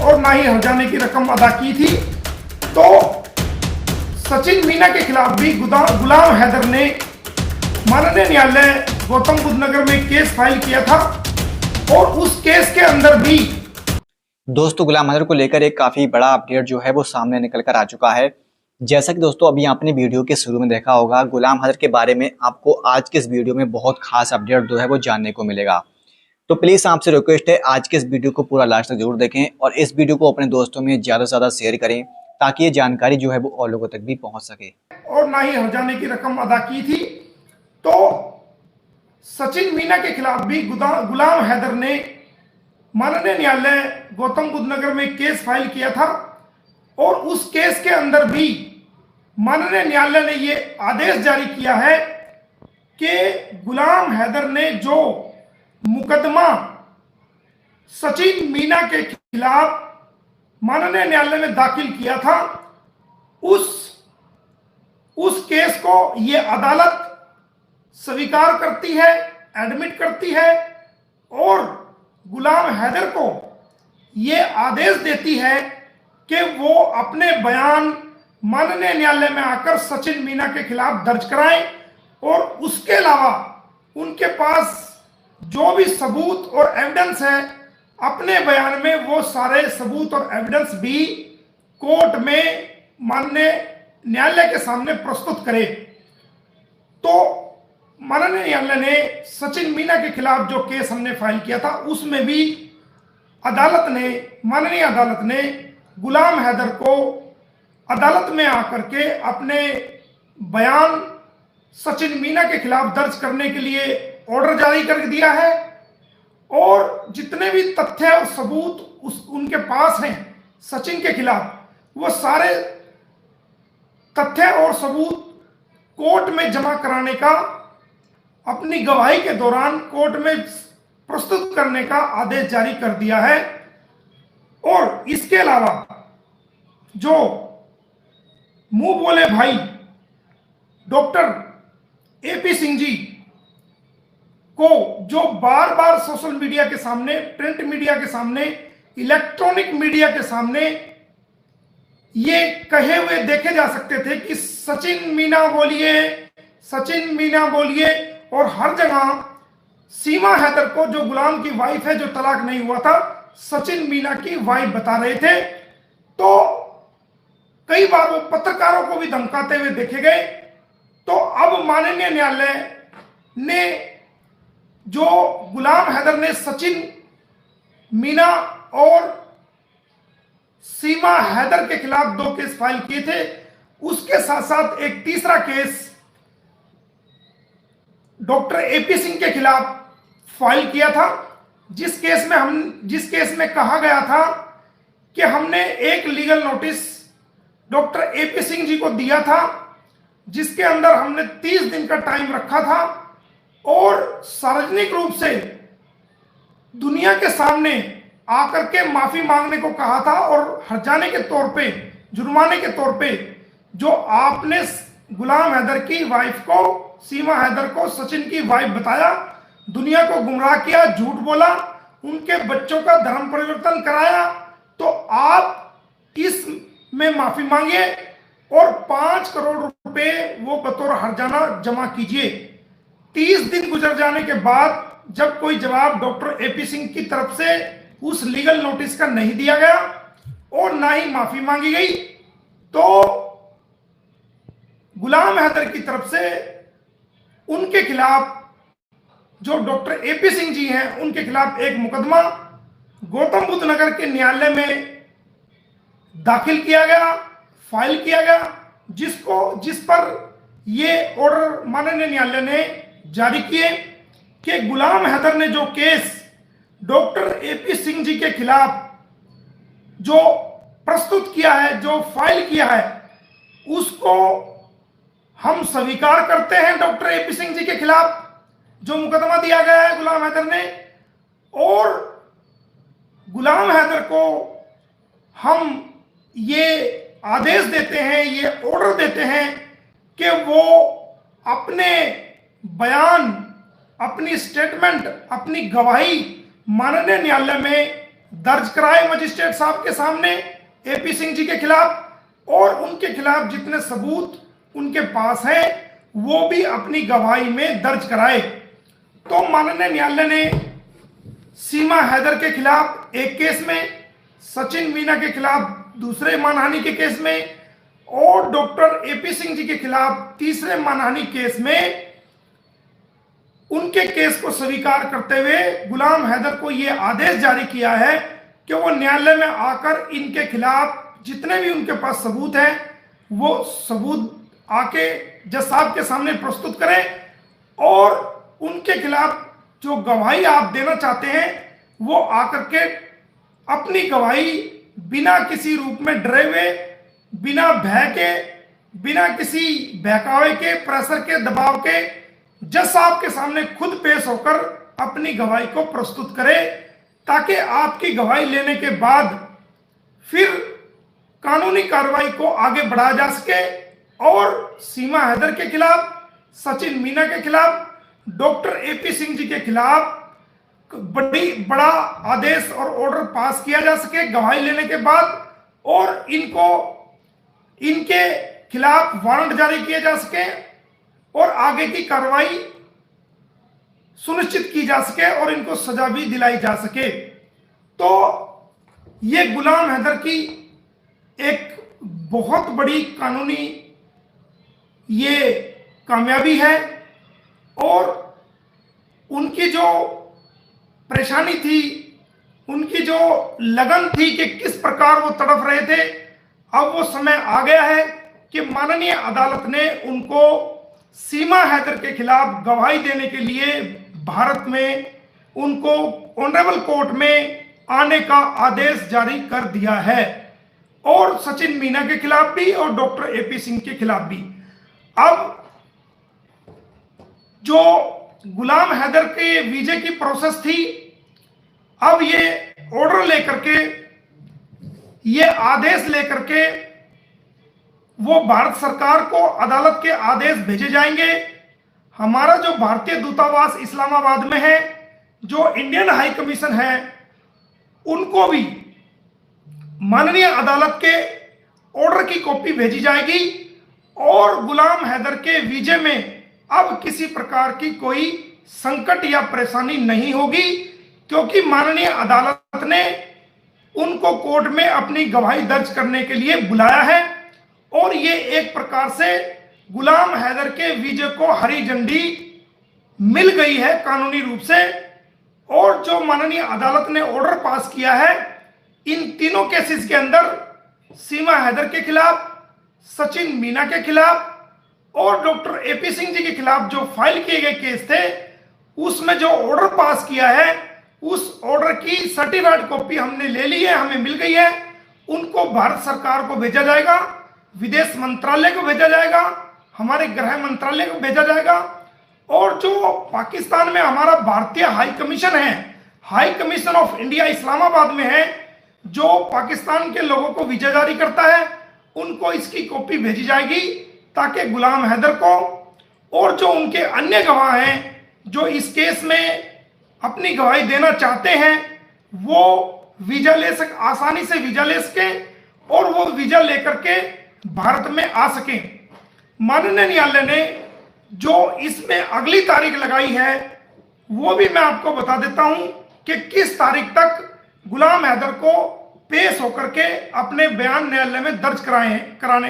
और ना ही हर्जाने की रकम अदा की थी। तो सचिन मीना के खिलाफ भी गुलाम हैदर ने माननीय न्यायालय गौतम बुद्ध नगर में केस फाइल किया था और उस केस के अंदर भी दोस्तों गुलाम हैदर को लेकर एक काफी बड़ा अपडेट जो है वो सामने निकल कर आ चुका है। जैसा कि दोस्तों अभी आपने वीडियो के शुरू में देखा होगा, गुलाम हैदर के बारे में आपको आज के इस वीडियो में बहुत खास अपडेट जो है वो जानने को मिलेगा। तो प्लीज आपसे रिक्वेस्ट है आज के इस वीडियो को पूरा लास्ट तक जरूर देखें और इस वीडियो को अपने दोस्तों में ज्यादा से ज्यादा शेयर करें ताकि ये जानकारी जो है वो और लोगों तक भी पहुंच सके। और ना ही हर्जाने की रकम अदा की थी। तो सचिन मीना के खिलाफ भी गुलाम हैदर ने माननीय न्यायालय गौतम बुद्ध नगर में केस फाइल किया था और उस केस के अंदर भी माननीय न्यायालय ने ये आदेश जारी किया है कि गुलाम हैदर ने जो मुकदमा सचिन मीना के खिलाफ माननीय न्यायालय में दाखिल किया था उस केस को ये अदालत स्वीकार करती है, एडमिट करती है और गुलाम हैदर को ये आदेश देती है कि वो अपने बयान माननीय न्यायालय में आकर सचिन मीना के खिलाफ दर्ज कराएं और उसके अलावा उनके पास जो भी सबूत और एविडेंस है अपने बयान में वो सारे सबूत और एविडेंस भी कोर्ट में माननीय न्यायालय के सामने प्रस्तुत करे। तो माननीय न्यायालय ने सचिन मीना के खिलाफ जो केस हमने फाइल किया था उसमें भी माननीय अदालत ने गुलाम हैदर को अदालत में आकर के अपने बयान सचिन मीना के खिलाफ दर्ज करने के लिए ऑर्डर जारी कर दिया है और जितने भी तथ्य और सबूत उनके पास हैं सचिन के खिलाफ वो सारे तथ्य और सबूत कोर्ट में जमा कराने का, अपनी गवाही के दौरान कोर्ट में प्रस्तुत करने का आदेश जारी कर दिया है। और इसके अलावा जो मुंह बोले भाई डॉक्टर एपी सिंह जी को जो बार बार सोशल मीडिया के सामने, प्रिंट मीडिया के सामने, इलेक्ट्रॉनिक मीडिया के सामने ये कहे हुए देखे जा सकते थे कि सचिन मीना बोलिए और हर जगह सीमा हैदर को, जो गुलाम की वाइफ है, जो तलाक नहीं हुआ था, सचिन मीना की वाइफ बता रहे थे। तो कई बार वो पत्रकारों को भी धमकाते हुए देखे गए। तो अब माननीय न्यायालय ने जो गुलाम हैदर ने सचिन मीना और सीमा हैदर के खिलाफ 2 केस फाइल किए थे, उसके साथ साथ एक तीसरा केस डॉक्टर एपी सिंह के खिलाफ फाइल किया था, जिस केस में कहा गया था कि हमने एक legal notice doctor A P Singh ji को दिया था जिसके अंदर हमने 30 दिन का टाइम रखा था और सार्वजनिक रूप से दुनिया के सामने आकर के माफी मांगने को कहा था और हर्जाने के तौर पे, जुर्माने के तौर पे जो आपने गुलाम हैदर की वाइफ को, सीमा हैदर को सचिन की वाइफ बताया, दुनिया को गुमराह किया, झूठ बोला, उनके बच्चों का धर्म परिवर्तन कराया, तो आप इसमें माफी मांगिए और 5 करोड़ रुपए वो बतौर हर्जाना जमा कीजिए। 30 दिन गुजर जाने के बाद जब कोई जवाब डॉक्टर एपी सिंह की तरफ से उस लीगल नोटिस का नहीं दिया गया और ना ही माफी मांगी गई, तो गुलाम हैदर की तरफ से उनके खिलाफ, जो डॉक्टर एपी सिंह जी हैं, उनके खिलाफ एक मुकदमा गौतम बुद्ध नगर के न्यायालय में दाखिल किया गया, फाइल किया गया, जिस पर ये ऑर्डर माननीय न्यायालय ने जारी किए कि गुलाम हैदर ने जो केस डॉक्टर एपी सिंह जी के खिलाफ जो प्रस्तुत किया है, जो फाइल किया है, उसको हम स्वीकार करते हैं। डॉक्टर एपी सिंह जी के खिलाफ जो मुकदमा दिया गया है गुलाम हैदर ने, और गुलाम हैदर को हम ये आदेश देते हैं, ये ऑर्डर देते हैं कि वो अपने बयान, अपनी स्टेटमेंट, अपनी गवाही माननीय न्यायालय में दर्ज कराए मजिस्ट्रेट साहब के सामने एपी सिंह जी के खिलाफ, और उनके खिलाफ जितने सबूत उनके पास हैं वो भी अपनी गवाही में दर्ज कराए। तो माननीय न्यायालय ने सीमा हैदर के खिलाफ एक केस में, सचिन मीना के खिलाफ दूसरे मानहानि के केस में और डॉक्टर एपी सिंह जी के खिलाफ तीसरे मानहानि केस में उनके केस को स्वीकार करते हुए गुलाम हैदर को यह आदेश जारी किया है कि वो न्यायालय में आकर इनके खिलाफ जितने भी उनके पास सबूत हैं वो सबूत आके जज साहब के सामने प्रस्तुत करें और उनके खिलाफ जो गवाही आप देना चाहते हैं वो आकर के अपनी गवाही बिना किसी रूप में डरे हुए, बिना भय के, बिना किसी बहकावे के, प्रेशर के, दबाव के जज साहब के सामने खुद पेश होकर अपनी गवाही को प्रस्तुत करे, ताकि आपकी गवाही लेने के बाद फिर कानूनी कार्रवाई को आगे बढ़ाया जा सके और सीमा हैदर के खिलाफ, सचिन मीना के खिलाफ, डॉक्टर एपी सिंह जी के खिलाफ बड़ा आदेश और ऑर्डर पास किया जा सके गवाही लेने के बाद, और इनके खिलाफ वारंट जारी किए जा सके और आगे की कार्रवाई सुनिश्चित की जा सके और इनको सजा भी दिलाई जा सके। तो ये गुलाम हैदर की एक बहुत बड़ी कानूनी ये कामयाबी है और उनकी जो परेशानी थी, उनकी जो लगन थी कि किस प्रकार वो तड़प रहे थे, अब वो समय आ गया है कि माननीय अदालत ने उनको सीमा हैदर के खिलाफ गवाही देने के लिए भारत में उनको ऑनरेबल कोर्ट में आने का आदेश जारी कर दिया है, और सचिन मीना के खिलाफ भी और डॉक्टर एपी सिंह के खिलाफ भी। अब जो गुलाम हैदर के वीजे की प्रोसेस थी, अब ये ऑर्डर लेकर के, ये आदेश लेकर के वो भारत सरकार को अदालत के आदेश भेजे जाएंगे। हमारा जो भारतीय दूतावास इस्लामाबाद में है, जो इंडियन हाई कमीशन है, उनको भी माननीय अदालत के ऑर्डर की कॉपी भेजी जाएगी और गुलाम हैदर के वीजे में अब किसी प्रकार की कोई संकट या परेशानी नहीं होगी, क्योंकि माननीय अदालत ने उनको कोर्ट में अपनी गवाही दर्ज करने के लिए बुलाया है और ये एक प्रकार से गुलाम हैदर के वीजे को हरी झंडी मिल गई है कानूनी रूप से। और जो माननीय अदालत ने ऑर्डर पास किया है, इन तीनों केसेस के अंदर सीमा हैदर के खिलाफ, सचिन मीना के खिलाफ और डॉक्टर एपी सिंह जी के खिलाफ जो फाइल किए गए केस थे, उसमें जो ऑर्डर पास किया है, उस ऑर्डर की सर्टिफाइड कॉपी हमने ले ली है, हमें मिल गई है। उनको भारत सरकार को भेजा जाएगा, विदेश मंत्रालय को भेजा जाएगा, हमारे गृह मंत्रालय को भेजा जाएगा, और जो पाकिस्तान में हमारा भारतीय हाई कमीशन है, high commission of India Islamabad में है, जो पाकिस्तान के लोगों को वीजा जारी करता है, उनको इसकी कॉपी भेजी जाएगी, ताकि गुलाम हैदर को और जो उनके अन्य गवाह हैं जो इस केस में अपनी गवाही देना चाहते हैं, वो वीजा ले सक आसानी से वीजा ले सकें और वो वीजा लेकर के भारत में आ सकें। माननीय न्यायालय ने जो इसमें अगली तारीख लगाई है, वो भी मैं आपको बता देता हूं कि किस तारीख तक गुलाम हैदर को पेश होकर के अपने बयान न्यायालय में दर्ज कराने